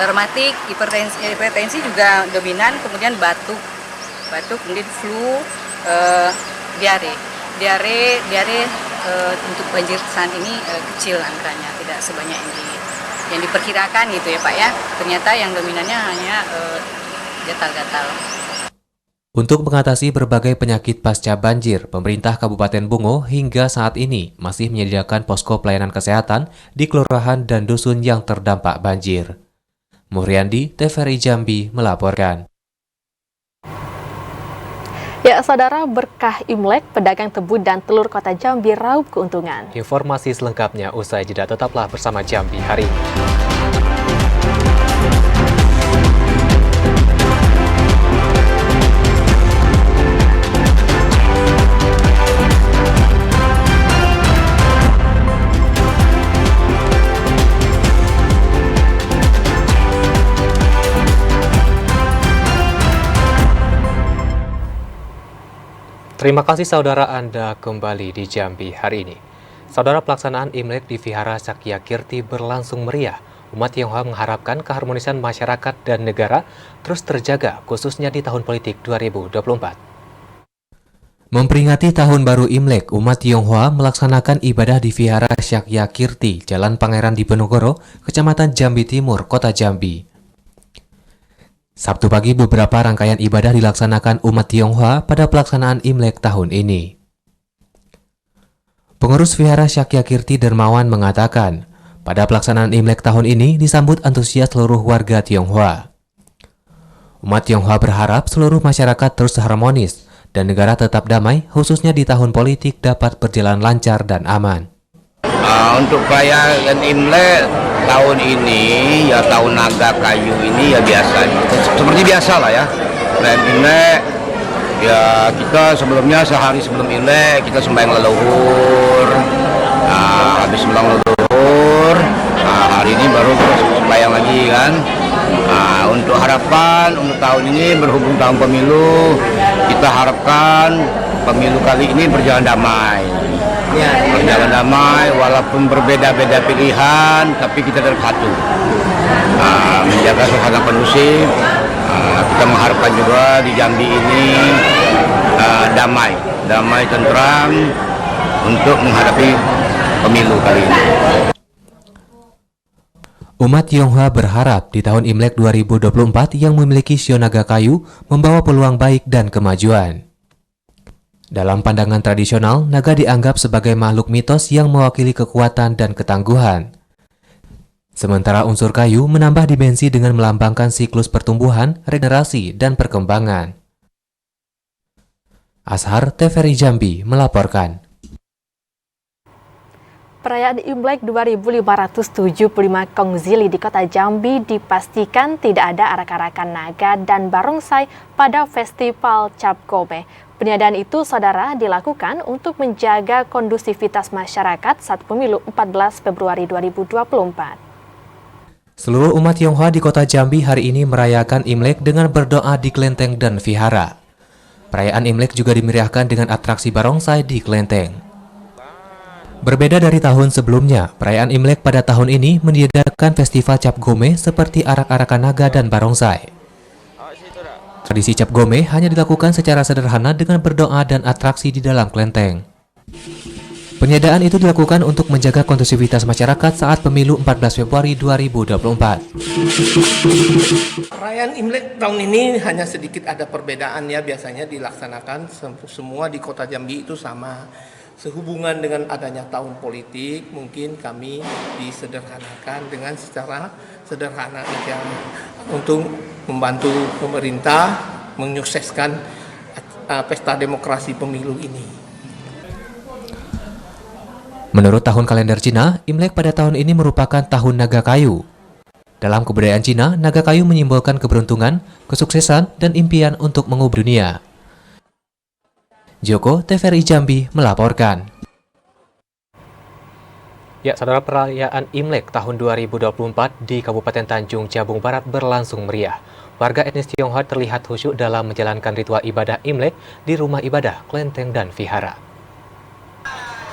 rematik, hipertensi juga dominan, kemudian batuk, kemudian flu, diare untuk banjir saat ini kecil angkanya, tidak sebanyak yang diperkirakan gitu ya Pak ya. Ternyata yang dominannya hanya gatal-gatal. Untuk mengatasi berbagai penyakit pasca banjir, pemerintah Kabupaten Bungo hingga saat ini masih menyediakan posko pelayanan kesehatan di kelurahan dan dusun yang terdampak banjir. Muryandi, TVRI Jambi melaporkan. Ya, saudara, berkah Imlek, pedagang tebu dan telur Kota Jambi raup keuntungan. Informasi selengkapnya usai jeda, tetaplah bersama Jambi hari ini. Terima kasih saudara Anda kembali di Jambi hari ini. Saudara, pelaksanaan Imlek di Vihara Sakyakirti berlangsung meriah. Umat Tionghoa mengharapkan keharmonisan masyarakat dan negara terus terjaga, khususnya di tahun politik 2024. Memperingati Tahun Baru Imlek, umat Tionghoa melaksanakan ibadah di Vihara Sakyakirti, Jalan Pangeran Diponegoro, Kecamatan Jambi Timur, Kota Jambi. Sabtu pagi beberapa rangkaian ibadah dilaksanakan umat Tionghoa pada pelaksanaan Imlek tahun ini. Pengurus Vihara Sakyakirti Dermawan mengatakan, pada pelaksanaan Imlek tahun ini disambut antusias seluruh warga Tionghoa. Umat Tionghoa berharap seluruh masyarakat terus harmonis dan negara tetap damai, khususnya di tahun politik dapat berjalan lancar dan aman. Untuk perayaan Imlek tahun ini, ya tahun naga kayu ini ya biasa, seperti biasa lah ya. Perayaan Imlek, ya kita sebelumnya sehari sebelum Imlek kita sembahyang leluhur. Habis sembahyang leluhur, hari ini baru sembahyang lagi kan. Untuk harapan untuk tahun ini berhubung tahun pemilu, kita harapkan pemilu kali ini berjalan damai. Berjalan damai walaupun berbeda-beda pilihan, tapi kita tetap satu. Menjaga suasana kondusif. Kita mengharapkan juga di Jambi ini damai tentram untuk menghadapi pemilu kali ini. Umat Tionghoa berharap di tahun Imlek 2024 yang memiliki shio naga kayu membawa peluang baik dan kemajuan. Dalam pandangan tradisional, naga dianggap sebagai makhluk mitos yang mewakili kekuatan dan ketangguhan. Sementara unsur kayu menambah dimensi dengan melambangkan siklus pertumbuhan, regenerasi, dan perkembangan. Ashar, TVRI Jambi melaporkan. Perayaan Imlek 2575 Kongzili di Kota Jambi dipastikan tidak ada arak-arakan naga dan barongsai pada Festival Cap Gome. Peniadaan itu, saudara, dilakukan untuk menjaga kondusivitas masyarakat saat pemilu 14 Februari 2024. Seluruh umat Tionghoa di Kota Jambi hari ini merayakan Imlek dengan berdoa di kelenteng dan vihara. Perayaan Imlek juga dimeriahkan dengan atraksi barongsai di kelenteng. Berbeda dari tahun sebelumnya, perayaan Imlek pada tahun ini menyediakan festival Cap Gome seperti arak-arakan naga dan barongsai. Tradisi Cap Gome hanya dilakukan secara sederhana dengan berdoa dan atraksi di dalam kelenteng. Penyediaan itu dilakukan untuk menjaga kondusivitas masyarakat saat pemilu 14 Februari 2024. Perayaan Imlek tahun ini hanya sedikit ada perbedaan ya, biasanya dilaksanakan semua di Kota Jambi itu sama. Sehubungan dengan adanya tahun politik, mungkin kami disederhanakan dengan secara sederhana saja untuk membantu pemerintah menyukseskan pesta demokrasi pemilu ini. Menurut tahun kalender Cina, Imlek pada tahun ini merupakan tahun naga kayu. Dalam kebudayaan Cina, naga kayu menyimbolkan keberuntungan, kesuksesan, dan impian untuk mengubah dunia. Joko, TVRI Jambi melaporkan. Ya, saudara, perayaan Imlek tahun 2024 di Kabupaten Tanjung Jabung Barat berlangsung meriah. Warga etnis Tionghoa terlihat khusyuk dalam menjalankan ritual ibadah Imlek di rumah ibadah, kelenteng, dan vihara.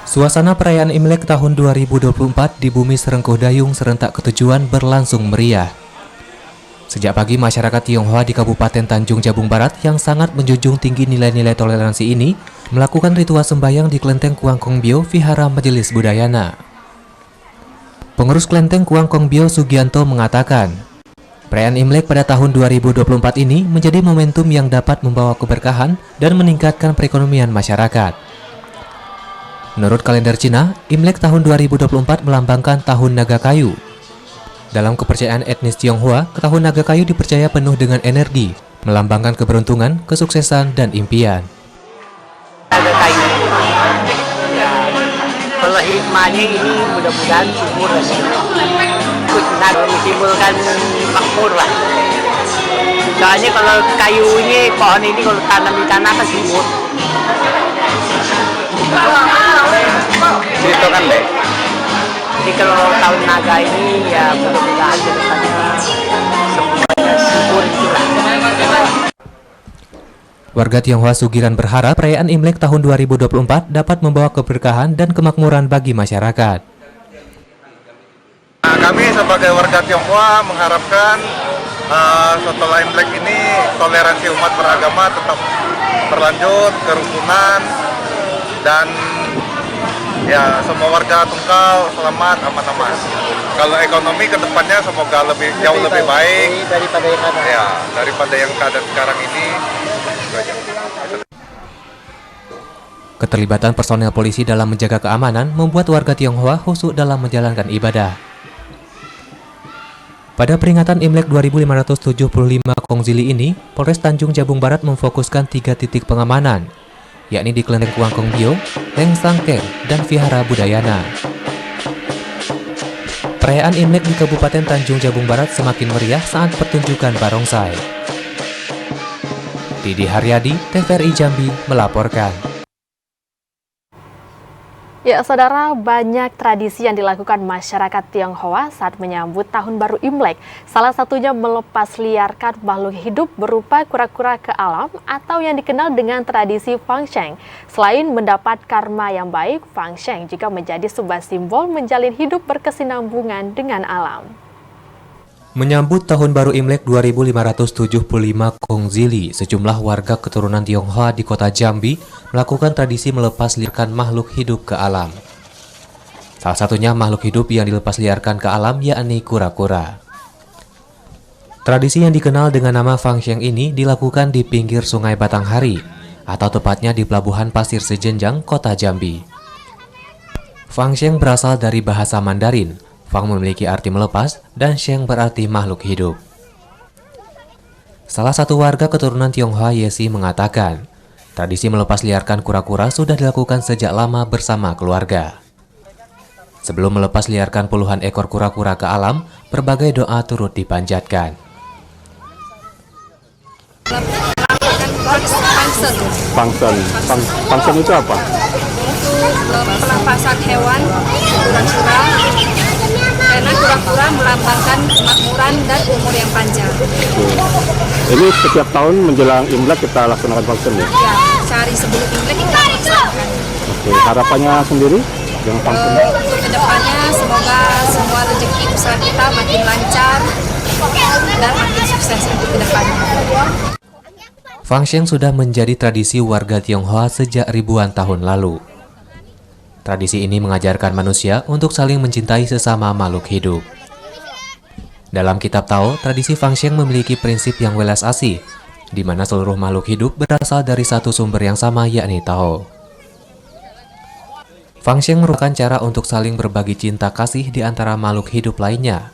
Suasana perayaan Imlek tahun 2024 di Bumi Serengkuh Dayung serentak ketujuan berlangsung meriah. Sejak pagi, masyarakat Tionghoa di Kabupaten Tanjung Jabung Barat yang sangat menjunjung tinggi nilai-nilai toleransi ini melakukan ritual sembahyang di kelenteng Kuang Kong Bio, Vihara Majelis Budayana. Pengurus kelenteng Kuang Kong Bio, Sugianto, mengatakan, perayaan Imlek pada tahun 2024 ini menjadi momentum yang dapat membawa keberkahan dan meningkatkan perekonomian masyarakat. Menurut kalender Cina, Imlek tahun 2024 melambangkan tahun naga kayu. Dalam kepercayaan etnis Tionghoa, tahun naga kayu dipercaya penuh dengan energi, melambangkan keberuntungan, kesuksesan, dan impian. Naga kayu, ya, kalau hikmahnya ini mudah-mudahan subur dan menimbulkan makmur lah. Soalnya kalau kayu ini, pohon ini kalau tanam di tanah kan subur. Itu kan deh. Jadi kalau tahun naga ini ya mudah-mudahan ke depannya semuanya subur itulah. Warga Tionghoa Sugiran berharap perayaan Imlek tahun 2024 dapat membawa keberkahan dan kemakmuran bagi masyarakat. Nah, kami sebagai warga Tionghoa mengharapkan setelah Imlek ini toleransi umat beragama tetap berlanjut, kerukunan, dan ya semua warga Tungkal selamat, aman-aman. Kalau ekonomi ke depannya semoga jauh lebih baik daripada yang keadaan sekarang ini. Keterlibatan personel polisi dalam menjaga keamanan membuat warga Tionghoa khusyuk dalam menjalankan ibadah. Pada peringatan Imlek 2575 Kongzili ini, Polres Tanjung Jabung Barat memfokuskan 3 titik pengamanan, yakni di Kelenteng Kuangkong Bio, Leng Sangkeng, dan Vihara Budayana. Perayaan Imlek di Kabupaten Tanjung Jabung Barat semakin meriah saat pertunjukan barongsai. Didi Haryadi, TVRI Jambi melaporkan. Ya, saudara, banyak tradisi yang dilakukan masyarakat Tionghoa saat menyambut Tahun Baru Imlek. Salah satunya melepas liarkan makhluk hidup berupa kura-kura ke alam atau yang dikenal dengan tradisi Fang Sheng. Selain mendapat karma yang baik, Fang Sheng juga menjadi sebuah simbol menjalin hidup berkesinambungan dengan alam. Menyambut Tahun Baru Imlek 2575 Kongzili, sejumlah warga keturunan Tionghoa di kota Jambi melakukan tradisi melepas liarkan makhluk hidup ke alam. Salah satunya makhluk hidup yang dilepas liarkan ke alam yakni kura-kura. Tradisi yang dikenal dengan nama Fang Sheng ini dilakukan di pinggir Sungai Batanghari, atau tepatnya di Pelabuhan Pasir Sejenjang, kota Jambi. Fang Sheng berasal dari bahasa Mandarin. Fang memiliki arti melepas dan Sheng berarti makhluk hidup. Salah satu warga keturunan Tionghoa, Yesi, mengatakan, tradisi melepas liarkan kura-kura sudah dilakukan sejak lama bersama keluarga. Sebelum melepas liarkan puluhan ekor kura-kura ke alam, berbagai doa turut dipanjatkan. Pangsen itu apa? Pelepasan hewan, kura-kura, karena kura-kura melambangkan kemakmuran dan umur yang panjang. Ini setiap tahun menjelang Imlek kita laksanakan pangsen ya? Ya, sehari sebelum Imlek kita laksanakan. Oke, harapannya sendiri dengan pangsen? Untuk kedepannya semoga semua rezeki usaha kita makin lancar dan makin sukses untuk kedepannya. Fang Sheng sudah menjadi tradisi warga Tionghoa sejak ribuan tahun lalu. Tradisi ini mengajarkan manusia untuk saling mencintai sesama makhluk hidup. Dalam kitab Tao, tradisi Fang Sheng memiliki prinsip yang welas asih, di mana seluruh makhluk hidup berasal dari satu sumber yang sama, yakni Tao. Fang Sheng merupakan cara untuk saling berbagi cinta kasih di antara makhluk hidup lainnya.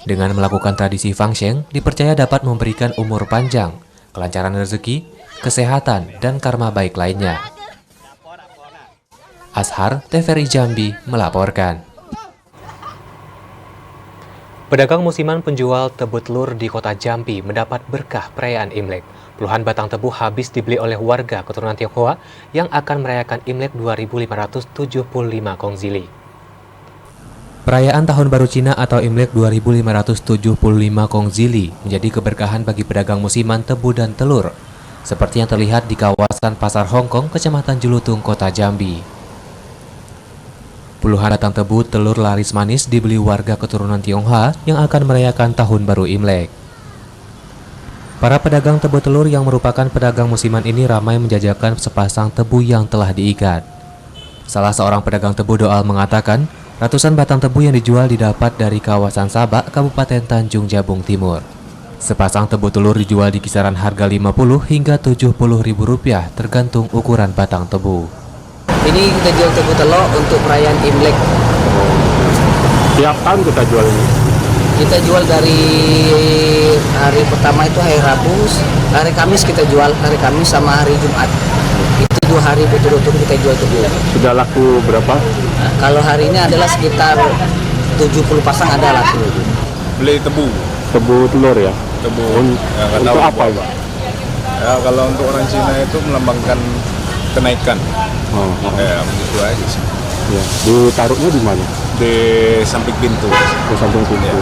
Dengan melakukan tradisi Fang Sheng, dipercaya dapat memberikan umur panjang, kelancaran rezeki, kesehatan, dan karma baik lainnya. Ashar, TVRI Jambi melaporkan. Pedagang musiman penjual tebu telur di kota Jambi mendapat berkah perayaan Imlek. Puluhan batang tebu habis dibeli oleh warga keturunan Tionghoa yang akan merayakan Imlek 2575 Kongzili. Perayaan Tahun Baru Cina atau Imlek 2575 Kongzili menjadi keberkahan bagi pedagang musiman tebu dan telur, seperti yang terlihat di kawasan Pasar Hongkong, Kecamatan Julutung, kota Jambi. Puluhan batang tebu telur laris manis dibeli warga keturunan Tionghoa yang akan merayakan Tahun Baru Imlek. Para pedagang tebu telur yang merupakan pedagang musiman ini ramai menjajakan sepasang tebu yang telah diikat. Salah seorang pedagang tebu Doal mengatakan, ratusan batang tebu yang dijual didapat dari kawasan Sabak, Kabupaten Tanjung Jabung Timur. Sepasang tebu telur dijual di kisaran harga Rp50 hingga Rp70.000 tergantung ukuran batang tebu. Ini kita jual tebu telur untuk perayaan Imlek. Tiap tahun kita jual ini? Kita jual dari hari pertama itu hari Rabu, hari Kamis kita jual, hari Kamis sama hari Jumat. Itu 2 hari betul-betul kita jual tebu. Sudah laku berapa? Nah, kalau hari ini adalah sekitar 70 pasang ada laku. Beli tebu? Tebu telur ya? Tebu. Untuk apa ya? Ya, kalau untuk orang Cina itu melambangkan kenaikan. Ya, begitu aja sih. Ya. Ditaruhnya di mana? Di samping pintu. Di samping pintu. Ya.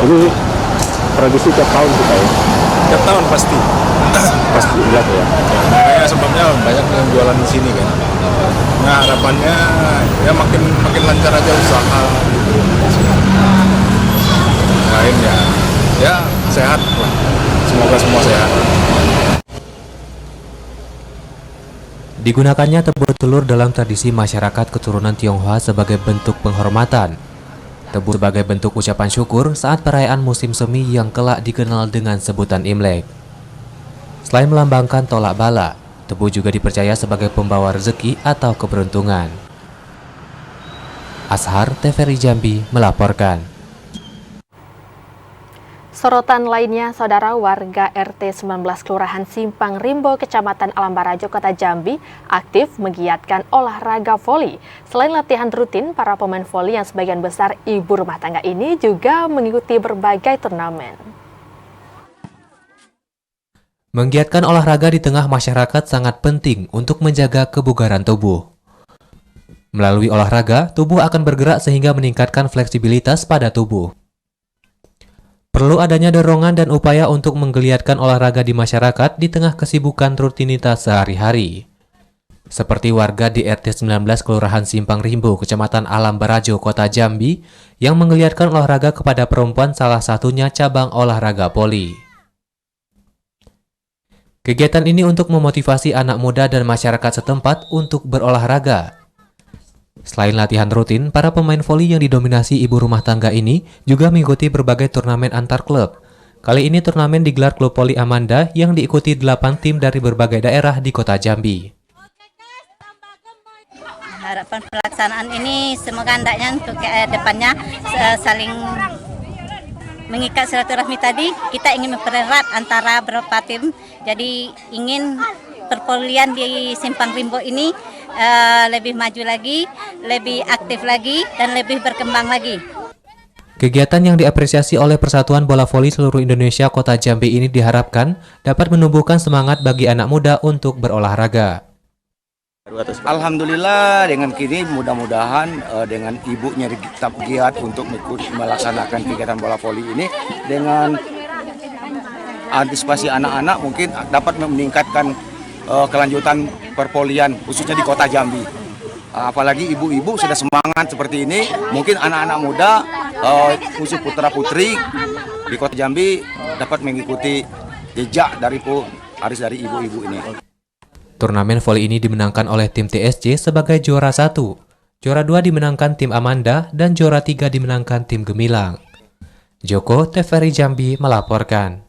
Ini tradisi tiap tahun kita ya? Tiap tahun pasti. pas Imlek ya. Makanya sebabnya banyak yang jualan di sini kan. Nah harapannya ya makin lancar aja usaha gitu. Lain ya sehat lah. Semoga semua sehat. Digunakannya tebu telur dalam tradisi masyarakat keturunan Tionghoa sebagai bentuk penghormatan. Tebu sebagai bentuk ucapan syukur saat perayaan musim semi yang kelak dikenal dengan sebutan Imlek. Selain melambangkan tolak bala, tebu juga dipercaya sebagai pembawa rezeki atau keberuntungan. Ashar, TVRI Jambi melaporkan. Sorotan lainnya, saudara, warga RT 19 Kelurahan Simpang Rimbo, Kecamatan Alambarajo, Kota Jambi, aktif menggiatkan olahraga voli. Selain latihan rutin, para pemain voli yang sebagian besar ibu rumah tangga ini juga mengikuti berbagai turnamen. Menggiatkan olahraga di tengah masyarakat sangat penting untuk menjaga kebugaran tubuh. Melalui olahraga, tubuh akan bergerak sehingga meningkatkan fleksibilitas pada tubuh. Perlu adanya dorongan dan upaya untuk menggeliatkan olahraga di masyarakat di tengah kesibukan rutinitas sehari-hari. Seperti warga di RT 19 Kelurahan Simpang Rimbo, Kecamatan Alambarajo, Kota Jambi, yang menggeliatkan olahraga kepada perempuan, salah satunya cabang olahraga voli. Kegiatan ini untuk memotivasi anak muda dan masyarakat setempat untuk berolahraga. Selain latihan rutin, para pemain voli yang didominasi ibu rumah tangga ini juga mengikuti berbagai turnamen antar klub. Kali ini turnamen digelar klub voli Amanda yang diikuti 8 tim dari berbagai daerah di Kota Jambi. Harapan pelaksanaan ini semoga hendaknya untuk depannya saling mengikat silaturahmi tadi. Kita ingin mempererat antara beberapa tim, jadi ingin perpolian di Simpang Rimbo ini lebih maju lagi, lebih aktif lagi, dan lebih berkembang lagi. Kegiatan yang diapresiasi oleh Persatuan Bola Voli Seluruh Indonesia Kota Jambi ini diharapkan dapat menumbuhkan semangat bagi anak muda untuk berolahraga. Alhamdulillah dengan kini mudah-mudahan dengan ibunya tetap giat untuk melaksanakan kegiatan bola voli ini, dengan antisipasi anak-anak mungkin dapat meningkatkan kelanjutan perpolian khususnya di Kota Jambi. Apalagi ibu-ibu sudah semangat seperti ini, mungkin anak-anak muda khusus putra-putri di Kota Jambi dapat mengikuti jejak dari ibu-ibu ini. Turnamen voli ini dimenangkan oleh tim TSC sebagai juara 1. Juara 2 dimenangkan tim Amanda dan juara 3 dimenangkan tim Gemilang. Joko, TVRI Jambi melaporkan.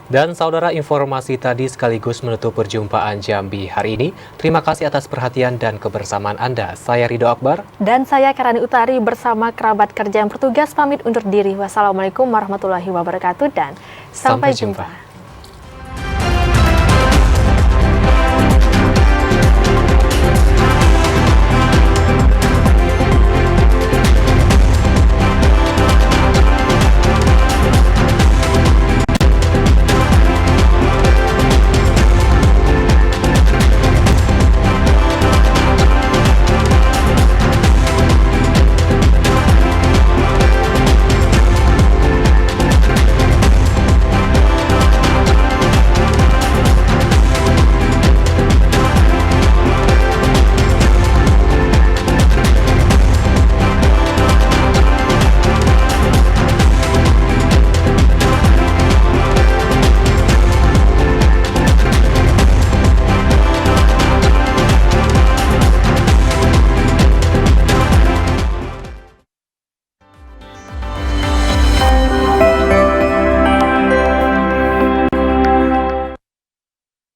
Dan saudara, informasi tadi sekaligus menutup perjumpaan Jambi hari ini. Terima kasih atas perhatian dan kebersamaan Anda. Saya Ridho Akbar. Dan saya Karani Utari bersama kerabat kerja yang bertugas pamit undur diri. Wassalamualaikum warahmatullahi wabarakatuh dan sampai jumpa.